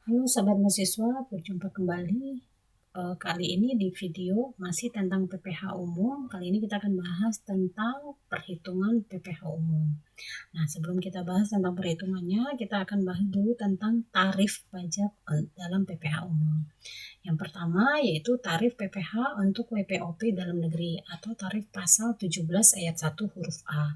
Halo sahabat mahasiswa, berjumpa kembali. Kali ini di video masih tentang PPh umum. Kali ini kita akan bahas tentang perhitungan PPh umum. Nah, sebelum kita bahas tentang perhitungannya, kita akan bahas dulu tentang tarif pajak dalam PPh umum. Yang pertama yaitu tarif PPh untuk WPOP dalam negeri atau tarif pasal 17 ayat 1 huruf A.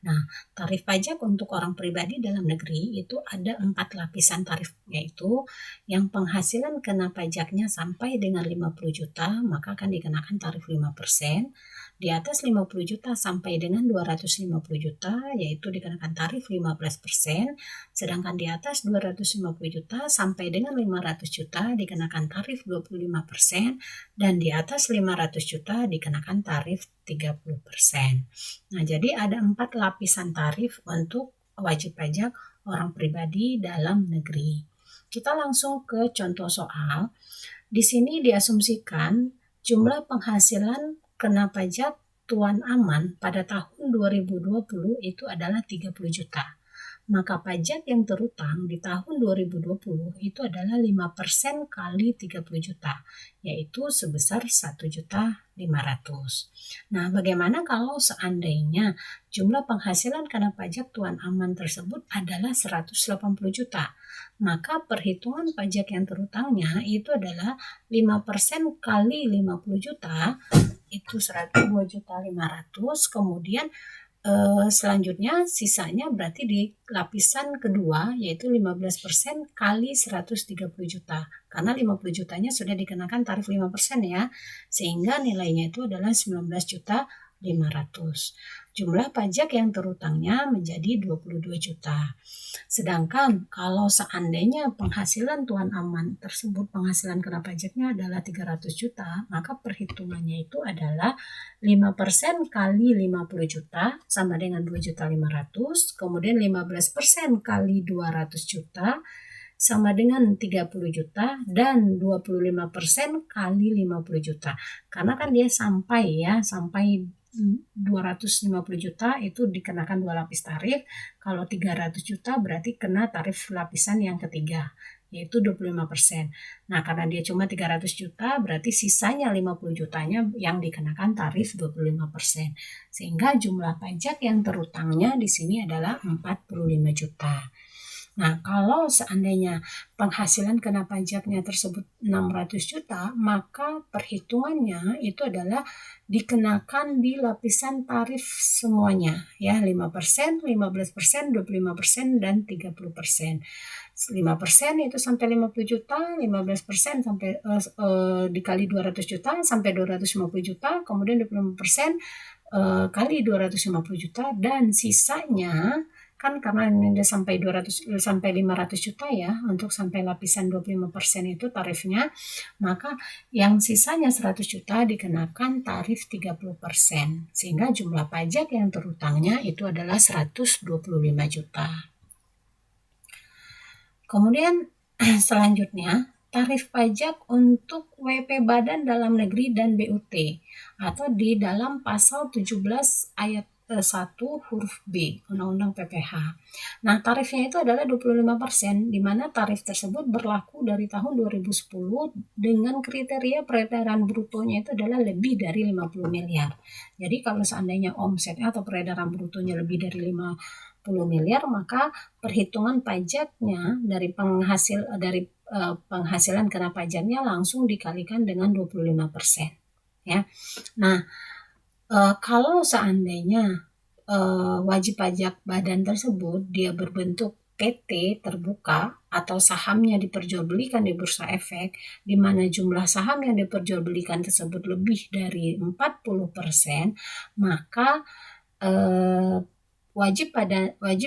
Nah, tarif pajak untuk orang pribadi dalam negeri itu ada 4 lapisan tarif, yaitu yang penghasilan kena pajaknya sampai dengan 50 juta, maka akan dikenakan tarif 5%. Di atas 50 juta sampai dengan 250 juta, yaitu dikenakan tarif 15%. Sedangkan di atas 250 juta sampai dengan 500 juta dikenakan tarif 25%. Dan di atas 500 juta dikenakan tarif 30%. Nah, jadi ada 4 lapisan tarif untuk wajib pajak orang pribadi dalam negeri. Kita langsung ke contoh soal. Di sini diasumsikan jumlah penghasilan kena pajak tuan aman pada tahun 2020 itu adalah 30 juta. Maka pajak yang terutang di tahun 2020 itu adalah 5% kali 30 juta, yaitu sebesar 1.500.000. Nah, bagaimana kalau seandainya jumlah penghasilan kena pajak tuan aman tersebut adalah 180 juta? Maka perhitungan pajak yang terutangnya itu adalah 5% kali 50 juta, itu 102.500.000. Kemudian selanjutnya sisanya berarti di lapisan kedua yaitu 15% kali 130 juta. Karena 50 jutanya sudah dikenakan tarif 5% ya. Sehingga nilainya itu adalah 19.500.000. Jumlah pajak yang terutangnya menjadi 22 juta. Sedangkan kalau seandainya penghasilan tuan aman tersebut, penghasilan kena pajaknya adalah 300 juta, maka perhitungannya itu adalah 5% kali 50 juta sama dengan 2.500.000, kemudian 15% kali 200 juta sama dengan 30 juta, dan 25% kali 50 juta. Karena kan dia sampai 250 juta itu dikenakan 2 lapis tarif. Kalau 300 juta berarti kena tarif lapisan yang ketiga, yaitu 25%. Nah, karena dia cuma 300 juta, berarti sisanya 50 jutanya yang dikenakan tarif 25%. Sehingga jumlah pajak yang terutangnya di sini adalah 45 juta. Nah, kalau seandainya penghasilan kena pajaknya tersebut 600 juta, maka perhitungannya itu adalah dikenakan di lapisan tarif semuanya, ya, 5%, 15%, 25%, dan 30%. 5% itu sampai 50 juta, 15% sampai dikali 200 juta sampai 250 juta, kemudian 25% kali 250 juta, dan sisanya kan karena ini udah sampai 500 juta ya, untuk sampai lapisan 25% itu tarifnya, maka yang sisanya 100 juta dikenakan tarif 30%, sehingga jumlah pajak yang terutangnya itu adalah 125 juta. Kemudian selanjutnya tarif pajak untuk WP Badan Dalam Negeri dan BUT atau di dalam pasal 17 ayat 1 huruf B Undang-Undang PPh. Nah, tarifnya itu adalah 25%, di mana tarif tersebut berlaku dari tahun 2010 dengan kriteria peredaran brutonya itu adalah lebih dari 50 miliar. Jadi kalau seandainya omsetnya atau peredaran brutonya lebih dari 50 miliar, maka perhitungan pajaknya dari penghasilan kena pajaknya langsung dikalikan dengan 25%. Ya. Nah, kalau seandainya wajib pajak badan tersebut dia berbentuk PT terbuka atau sahamnya diperjualbelikan di bursa efek, di mana jumlah saham yang diperjualbelikan tersebut lebih dari 40%, maka wajib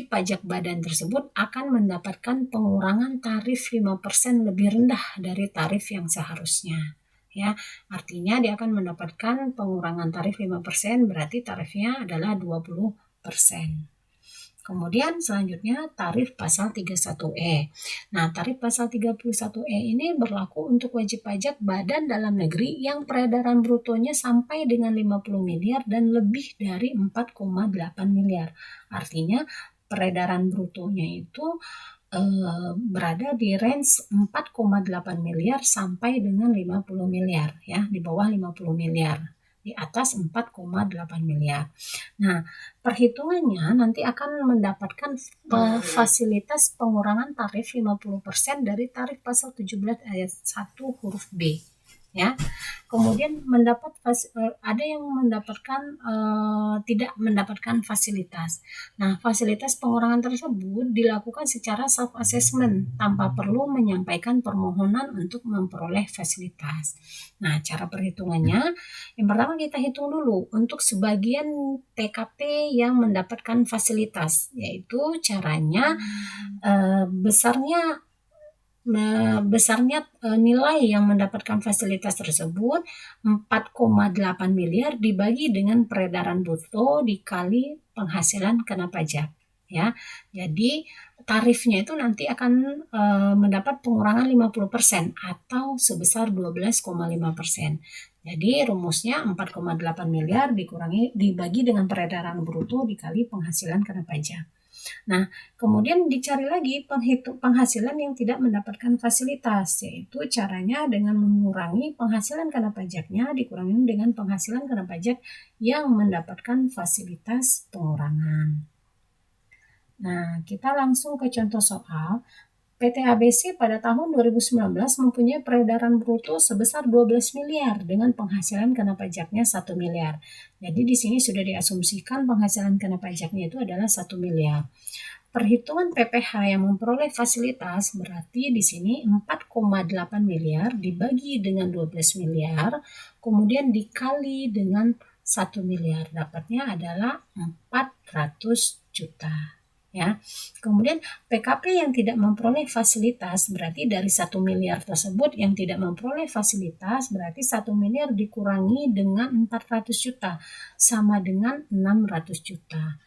pajak badan tersebut akan mendapatkan pengurangan tarif 5% lebih rendah dari tarif yang seharusnya. Ya, artinya dia akan mendapatkan pengurangan tarif 5%, berarti tarifnya adalah 20%. Kemudian selanjutnya tarif pasal 31E. Nah, tarif pasal 31E ini berlaku untuk wajib pajak badan dalam negeri yang peredaran brutonya sampai dengan 50 miliar dan lebih dari 4,8 miliar. Artinya peredaran brutonya itu berada di range 4,8 miliar sampai dengan 50 miliar ya, di bawah 50 miliar, di atas 4,8 miliar. Nah, perhitungannya nanti akan mendapatkan fasilitas pengurangan tarif 50% dari tarif pasal 17 ayat 1 huruf B ya. Kemudian ada yang mendapatkan tidak mendapatkan fasilitas. Nah, fasilitas pengurangan tersebut dilakukan secara self assessment tanpa perlu menyampaikan permohonan untuk memperoleh fasilitas. Nah, cara perhitungannya yang pertama kita hitung dulu untuk sebagian TKP yang mendapatkan fasilitas, yaitu caranya besarnya nilai yang mendapatkan fasilitas tersebut 4,8 miliar dibagi dengan peredaran bruto dikali penghasilan kena pajak ya. Jadi tarifnya itu nanti akan mendapat pengurangan 50% atau sebesar 12,5%. Jadi rumusnya 4,8 miliar dibagi dengan peredaran bruto dikali penghasilan kena pajak. Nah, kemudian dicari lagi penghasilan yang tidak mendapatkan fasilitas, yaitu caranya dengan mengurangi penghasilan kena pajaknya dikurangi dengan penghasilan kena pajak yang mendapatkan fasilitas pengurangan. Nah, kita langsung ke contoh soal. PT ABC pada tahun 2019 mempunyai peredaran bruto sebesar 12 miliar dengan penghasilan kena pajaknya 1 miliar. Jadi di sini sudah diasumsikan penghasilan kena pajaknya itu adalah 1 miliar. Perhitungan PPh yang memperoleh fasilitas berarti di sini 4,8 miliar dibagi dengan 12 miliar, kemudian dikali dengan 1 miliar. Dapatnya adalah 400 juta. Ya. Kemudian PKP yang tidak memperoleh fasilitas berarti dari 1 miliar tersebut yang tidak memperoleh fasilitas berarti 1 miliar dikurangi dengan 400 juta sama dengan 600 juta.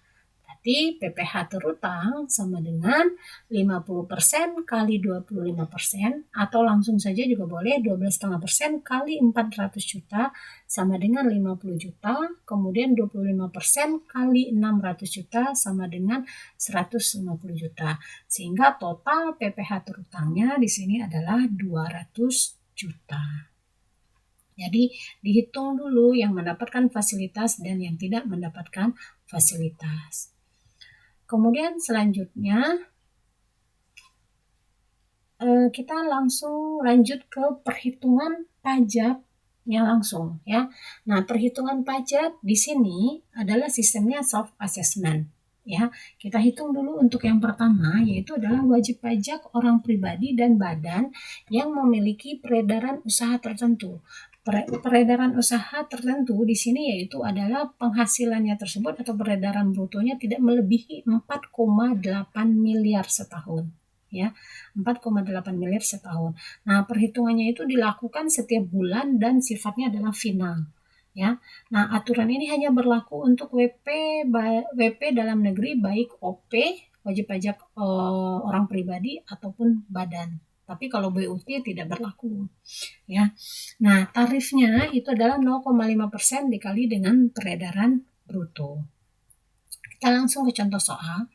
Berarti PPh terutang sama dengan 50% kali 25% atau langsung saja juga boleh 12,5% kali 400 juta sama dengan 50 juta, kemudian 25% kali 600 juta sama dengan 150 juta. Sehingga total PPh terutangnya di sini adalah 200 juta. Jadi dihitung dulu yang mendapatkan fasilitas dan yang tidak mendapatkan fasilitas. Kemudian selanjutnya kita langsung lanjut ke perhitungan pajaknya langsung ya. Nah, perhitungan pajak di sini adalah sistemnya self assessment ya. Kita hitung dulu untuk yang pertama yaitu adalah wajib pajak orang pribadi dan badan yang memiliki peredaran usaha tertentu. Peredaran usaha tertentu di sini yaitu adalah penghasilannya tersebut atau peredaran brutonya tidak melebihi 4,8 miliar setahun ya, 4,8 miliar setahun. Nah, perhitungannya itu dilakukan setiap bulan dan sifatnya adalah final ya. Nah, aturan ini hanya berlaku untuk WP dalam negeri baik OP wajib pajak orang pribadi ataupun badan. Tapi kalau BUT tidak berlaku ya. Nah, tarifnya itu adalah 0,5% dikali dengan peredaran bruto. Kita langsung ke contoh soal.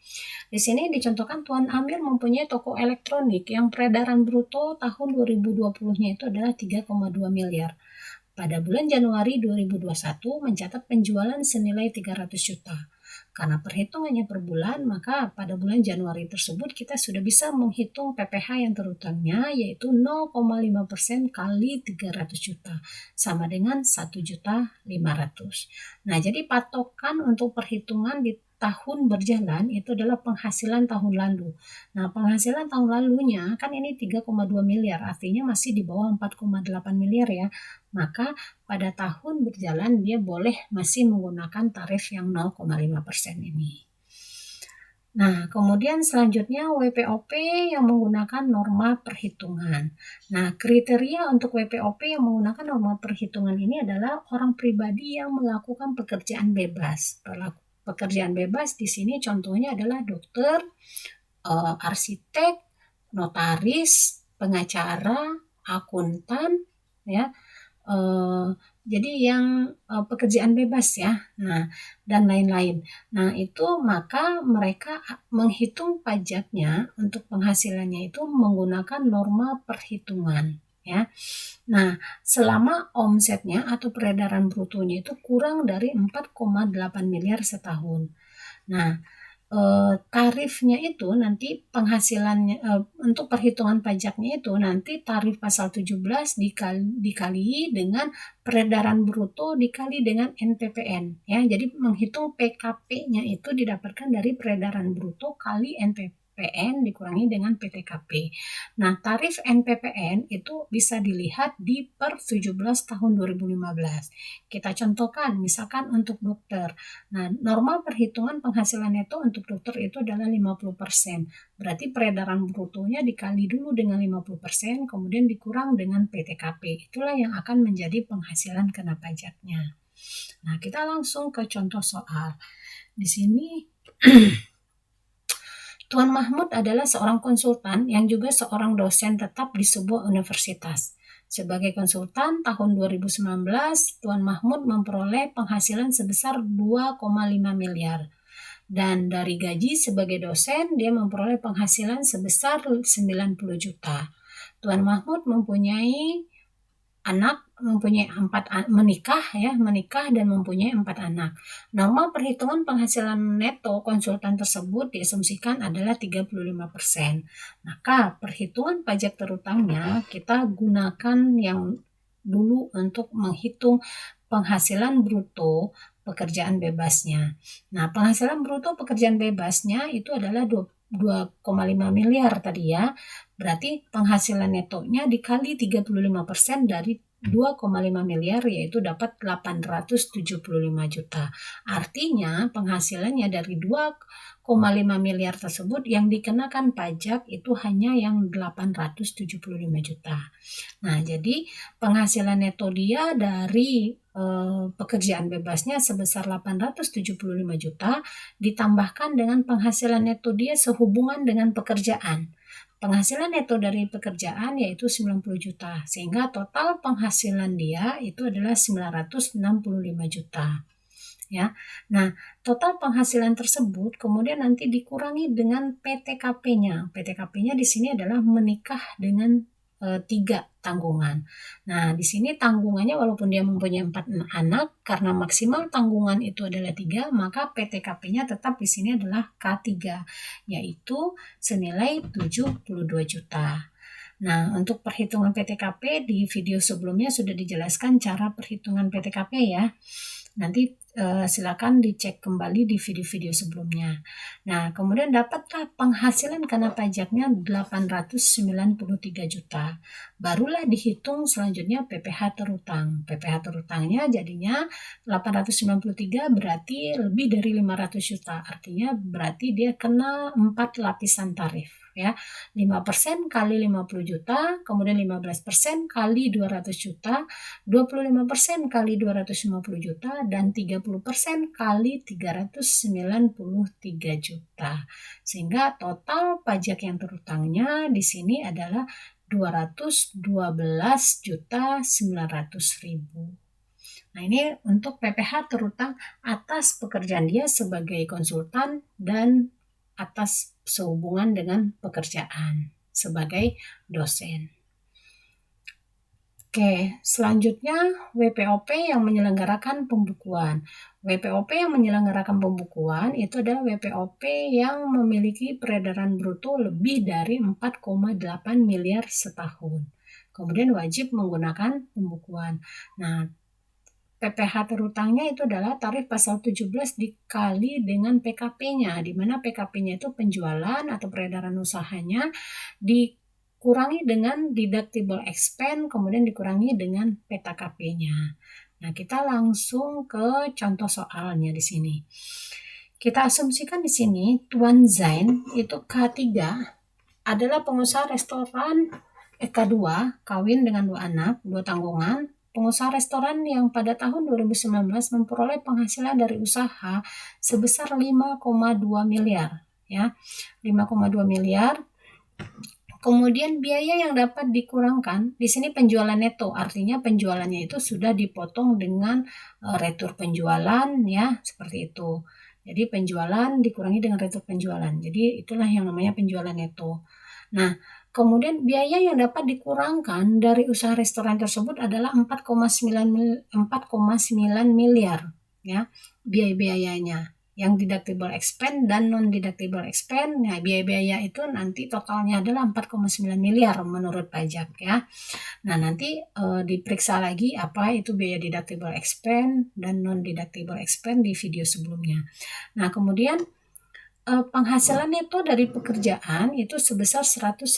Di sini dicontohkan Tuan Amir mempunyai toko elektronik yang peredaran bruto tahun 2020-nya itu adalah 3,2 miliar. Pada bulan Januari 2021 mencatat penjualan senilai 300 juta. Karena perhitungannya per bulan, maka pada bulan Januari tersebut kita sudah bisa menghitung PPh yang terutangnya yaitu 0,5% kali 300 juta sama dengan 1.500.000. Nah, jadi patokan untuk perhitungan di tahun berjalan itu adalah penghasilan tahun lalu. Nah, penghasilan tahun lalunya kan ini 3,2 miliar, artinya masih di bawah 4,8 miliar ya. Maka pada tahun berjalan dia boleh masih menggunakan tarif yang 0,5% ini. Nah, kemudian selanjutnya WPOP yang menggunakan norma perhitungan. Nah, kriteria untuk WPOP yang menggunakan norma perhitungan ini adalah orang pribadi yang melakukan pekerjaan bebas. Pekerjaan bebas di sini contohnya adalah dokter, arsitek, notaris, pengacara, akuntan, ya, eh, jadi yang pekerjaan bebas ya, nah dan lain-lain. Nah itu maka mereka menghitung pajaknya untuk penghasilannya itu menggunakan norma perhitungan ya. Nah, selama omsetnya atau peredaran brutonya itu kurang dari 4,8 miliar setahun. Nah, tarifnya itu nanti penghasilannya untuk perhitungan pajaknya itu nanti tarif pasal 17 dikali dengan peredaran bruto dikali dengan NPPN ya. Jadi menghitung PKP-nya itu didapatkan dari peredaran bruto kali NPPN dikurangi dengan PTKP. Nah, tarif NPPN itu bisa dilihat di per 17 tahun 2015. Kita contohkan misalkan untuk dokter. Nah, normal perhitungan penghasilan neto untuk dokter itu adalah 50%. Berarti peredaran brutonya dikali dulu dengan 50%, kemudian dikurang dengan PTKP. Itulah yang akan menjadi penghasilan kena pajaknya. Nah, kita langsung ke contoh soal. Di sini Tuan Mahmud adalah seorang konsultan yang juga seorang dosen tetap di sebuah universitas. Sebagai konsultan tahun 2019, Tuan Mahmud memperoleh penghasilan sebesar 2,5 miliar. Dan dari gaji sebagai dosen, dia memperoleh penghasilan sebesar 90 juta. Tuan Mahmud mempunyai menikah dan mempunyai 4 anak. Normal perhitungan penghasilan neto konsultan tersebut diasumsikan adalah 35%. Maka perhitungan pajak terutangnya kita gunakan yang dulu untuk menghitung penghasilan bruto pekerjaan bebasnya. Nah, penghasilan bruto pekerjaan bebasnya itu adalah 2,5 miliar tadi ya. Berarti penghasilan netonya dikali 35% dari 2,5 miliar yaitu dapat 875 juta. Artinya penghasilannya dari 2,5 miliar tersebut yang dikenakan pajak itu hanya yang 875 juta. Nah, jadi penghasilan neto dia dari pekerjaan bebasnya sebesar 875 juta ditambahkan dengan penghasilan neto dia sehubungan dengan pekerjaan. Penghasilan neto dari pekerjaan yaitu 90 juta, sehingga total penghasilan dia itu adalah 965 juta. Ya. Nah, total penghasilan tersebut kemudian nanti dikurangi dengan PTKP-nya. PTKP-nya di sini adalah menikah dengan 3 tanggungan. Nah, di sini tanggungannya walaupun dia mempunyai 4 anak, karena maksimal tanggungan itu adalah 3, maka PTKP-nya tetap di sini adalah K3, yaitu senilai 72 juta. Nah, untuk perhitungan PTKP di video sebelumnya sudah dijelaskan cara perhitungan PTKP ya. Nanti silakan dicek kembali di video-video sebelumnya. Nah, kemudian dapatlah penghasilan karena pajaknya 893 juta. Barulah dihitung selanjutnya PPh terutang. PPh terutangnya jadinya 893 berarti lebih dari 500 juta. Artinya berarti dia kena 4 lapisan tarif. Ya, 5% kali 50 juta, kemudian 15% kali 200 juta, 25% kali 250 juta, dan 30% kali 393 juta. Sehingga total pajak yang terutangnya di sini adalah 212 juta 900 ribu. Nah, ini untuk PPh terutang atas pekerjaan dia sebagai konsultan dan atas sehubungan dengan pekerjaan sebagai dosen. Oke, selanjutnya WPOP yang menyelenggarakan pembukuan. WPOP yang menyelenggarakan pembukuan itu adalah WPOP yang memiliki peredaran bruto lebih dari 4,8 miliar setahun. Kemudian wajib menggunakan pembukuan. Nah, PPh terutangnya itu adalah tarif pasal 17 dikali dengan PKP-nya, di mana PKP-nya itu penjualan atau peredaran usahanya dikurangi dengan deductible expense, kemudian dikurangi dengan PTKP-nya. Nah, kita langsung ke contoh soalnya di sini. Kita asumsikan di sini Tuan Zain itu K3 adalah pengusaha restoran, K2 kawin dengan 2 anak, 2 tanggungan. Pengusaha restoran yang pada tahun 2019 memperoleh penghasilan dari usaha sebesar 5,2 miliar ya. 5,2 miliar. Kemudian biaya yang dapat dikurangkan, di sini penjualan neto, artinya penjualannya itu sudah dipotong dengan retur penjualan ya, seperti itu. Jadi penjualan dikurangi dengan retur penjualan. Jadi itulah yang namanya penjualan neto. Nah, kemudian biaya yang dapat dikurangkan dari usaha restoran tersebut adalah 4,9 miliar ya, biaya-biayanya yang deductible expense dan non deductible expense. Nah, biaya-biaya itu nanti totalnya adalah 4,9 miliar menurut pajak ya. Nah, nanti diperiksa lagi apa itu biaya deductible expense dan non deductible expense di video sebelumnya. Nah, kemudian penghasilan neto dari pekerjaan itu sebesar 180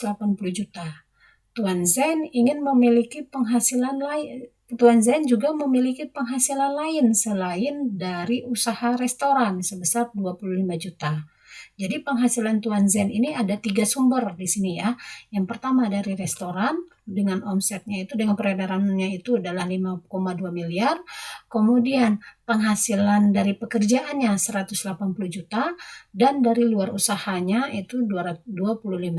juta. Tuan Zen ingin memiliki penghasilan lain. Tuan Zen juga memiliki penghasilan lain selain dari usaha restoran sebesar 25 juta. Jadi penghasilan Tuan Zen ini ada 3 sumber di sini ya. Yang pertama dari restoran dengan omsetnya itu, dengan peredarannya itu adalah 5,2 miliar. Kemudian penghasilan dari pekerjaannya 180 juta dan dari luar usahanya itu 225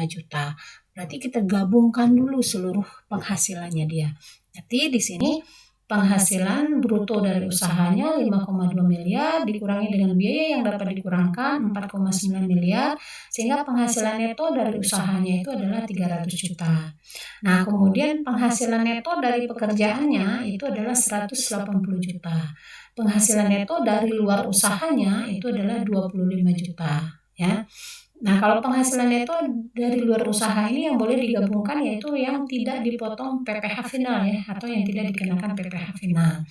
juta. Berarti kita gabungkan dulu seluruh penghasilannya dia. Jadi di sini penghasilan bruto dari usahanya 5,2 miliar dikurangi dengan biaya yang dapat dikurangkan 4,9 miliar, sehingga penghasilan neto dari usahanya itu adalah 300 juta. Nah, kemudian penghasilan neto dari pekerjaannya itu adalah 180 juta. Penghasilan neto dari luar usahanya itu adalah 25 juta ya. Nah, kalau penghasilan neto dari luar usaha ini yang boleh digabungkan yaitu yang tidak dipotong PPh final ya, atau yang tidak dikenakan PPh final.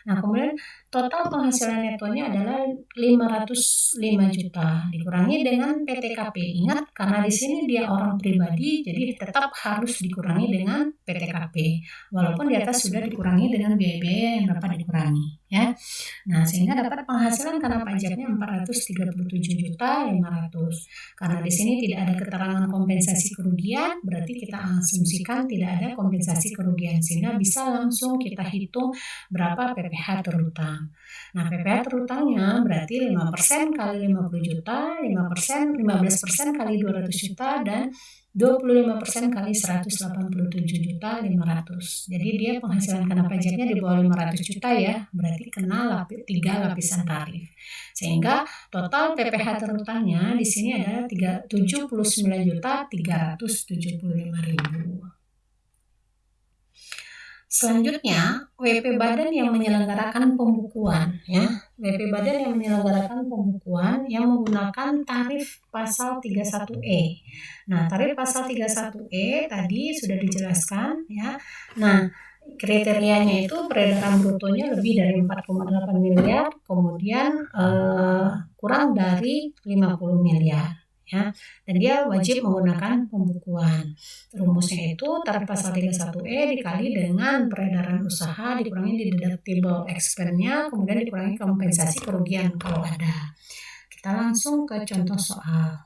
Nah, kemudian total penghasilan netonya adalah 505 juta dikurangi dengan PTKP. Ingat, karena di sini dia orang pribadi, jadi tetap harus dikurangi dengan PTKP. Walaupun di atas sudah dikurangi dengan biaya-biaya yang dapat dikurangi ya. Nah, sehingga dapat penghasilan karena pajaknya 437 juta 500. Karena di sini tidak ada keterangan kompensasi kerugian, berarti kita asumsikan tidak ada kompensasi kerugian, sehingga bisa langsung kita hitung berapa PPh terutang. Nah, PPh terutangnya berarti 5% kali 50 juta, 15% kali 200 juta, dan 25% kali 187 juta 500. Jadi dia penghasilan kena pajaknya di bawah 500 juta ya, berarti kena 3 lapisan tarif. Sehingga total PPh terutangnya di sini adalah 79 juta 375.000. Selanjutnya, WP Badan yang menyelenggarakan pembukuan ya. WP Badan yang menyelenggarakan pembukuan yang menggunakan tarif pasal 31E. Nah, tarif pasal 31E tadi sudah dijelaskan ya. Nah, kriterianya itu peredaran brutonya lebih dari 4,8 miliar, kemudian kurang dari 50 miliar. Ya, dan dia wajib menggunakan pembukuan. Rumusnya itu tarif pasal 31E dikali dengan peredaran usaha dikurangi deductible expense-nya, kemudian dikurangi kompensasi kerugian kalau ada. Kita langsung ke contoh soal.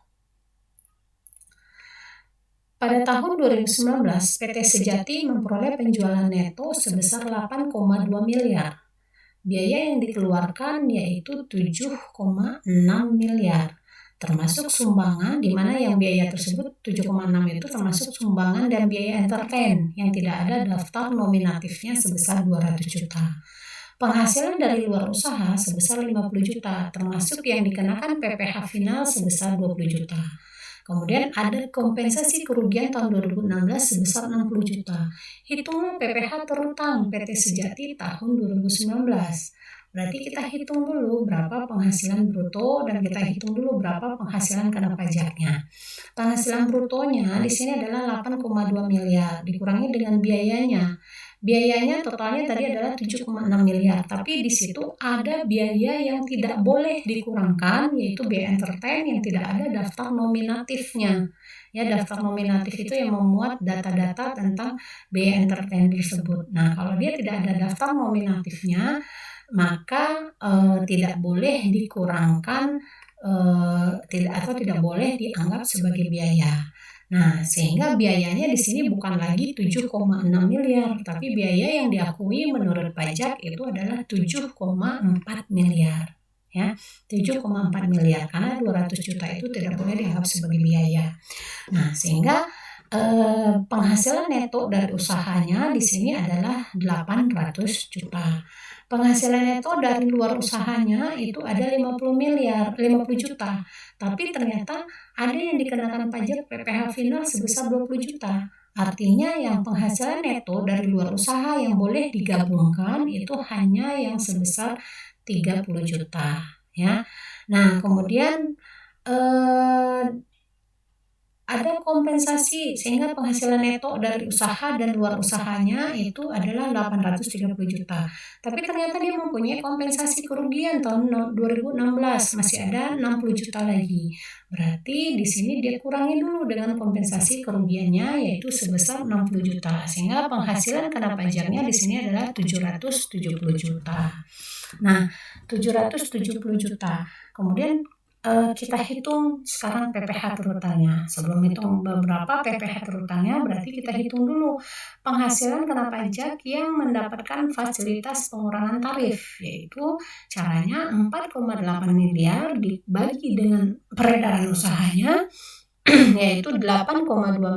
Pada tahun 2019, PT Sejati memperoleh penjualan neto sebesar 8,2 miliar. Biaya yang dikeluarkan yaitu 7,6 miliar. Termasuk sumbangan, di mana yang biaya tersebut 7,6 itu termasuk sumbangan dan biaya entertain yang tidak ada daftar nominatifnya sebesar 200 juta. Penghasilan dari luar usaha sebesar 50 juta, termasuk yang dikenakan PPh final sebesar 20 juta. Kemudian ada kompensasi kerugian tahun 2016 sebesar 60 juta. Hitunglah PPh terutang PT Sejati tahun 2019. Berarti kita hitung dulu berapa penghasilan bruto dan kita hitung dulu berapa penghasilan kena pajaknya. Penghasilan brutonya di sini adalah 8,2 miliar dikurangi dengan biayanya. Biayanya totalnya tadi adalah 7,6 miliar, tapi di situ ada biaya yang tidak boleh dikurangkan, yaitu biaya entertain yang tidak ada daftar nominatifnya. Ya, daftar nominatif itu yang memuat data-data tentang biaya entertain tersebut. Nah, kalau dia tidak ada daftar nominatifnya, maka tidak boleh dikurangkan atau tidak boleh dianggap sebagai biaya. Nah, sehingga biayanya di sini bukan lagi 7,6 miliar, tapi biaya yang diakui menurut pajak itu adalah 7,4 miliar. Ya, 7,4 miliar karena 200 juta itu tidak boleh dianggap sebagai biaya. Nah, sehingga Penghasilan neto dari usahanya di sini adalah 800 juta. Penghasilan neto dari luar usahanya itu ada 50 juta. Tapi ternyata ada yang dikenakan pajak PPh final sebesar 20 juta. Artinya yang penghasilan neto dari luar usaha yang boleh digabungkan itu hanya yang sebesar 30 juta, ya. Nah, kemudian ada kompensasi sehingga penghasilan neto dari usaha dan luar usahanya itu adalah 830 juta. Tapi ternyata dia mempunyai kompensasi kerugian tahun 2016 masih ada 60 juta lagi. Berarti di sini dia kurangi dulu dengan kompensasi kerugiannya yaitu sebesar 60 juta. Sehingga penghasilan kena pajaknya di sini adalah 770 juta. Nah, 770 juta. Kemudian kita hitung sekarang PPh terutangnya. Sebelum hitung beberapa PPh terutangnya, berarti kita hitung dulu penghasilan kena pajak yang mendapatkan fasilitas pengurangan tarif, yaitu caranya 4,8 miliar dibagi dengan peredaran usahanya, yaitu 8,2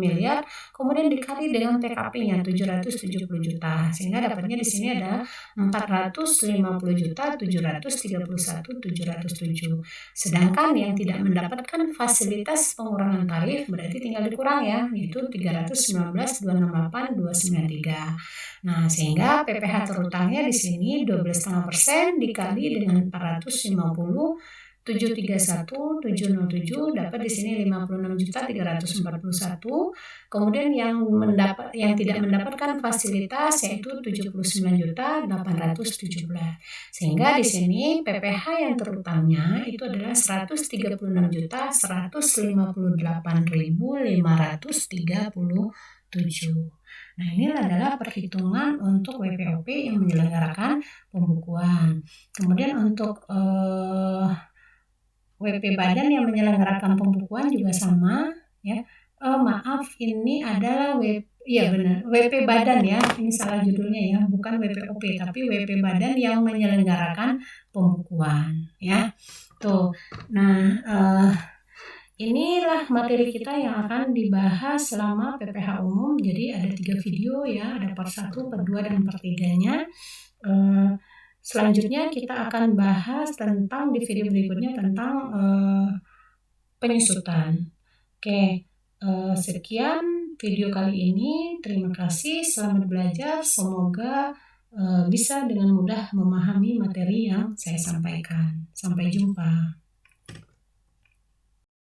miliar, kemudian dikali dengan TKP-nya 770 juta, sehingga dapatnya di sini ada 450 juta 731 707. Sedangkan yang tidak mendapatkan fasilitas pengurangan tarif berarti tinggal dikurang ya, yaitu 319 268 293. Nah, sehingga PPh terutangnya di sini 12,5% dikali dengan 450 731 707 dapat di sini 56.341. Kemudian yang tidak mendapatkan fasilitas yaitu 79.817. Sehingga di sini PPh yang terutangnya itu adalah 136.158.537. Nah, ini adalah perhitungan untuk WPOP yang menyelenggarakan pembukuan. Kemudian untuk WP Badan yang menyelenggarakan pembukuan juga sama, ya. Maaf, ini adalah WP Badan ya, ini salah judulnya ya, bukan WPOP tapi WP Badan yang menyelenggarakan pembukuan, ya. Tuh, nah inilah materi kita yang akan dibahas selama PPh umum. Jadi ada 3 video ya, ada part 1, part 2, dan part 3-nya. Selanjutnya kita akan bahas tentang di video berikutnya tentang penyusutan. Oke, sekian video kali ini. Terima kasih, selamat belajar. Semoga bisa dengan mudah memahami materi yang saya sampaikan. Sampai jumpa.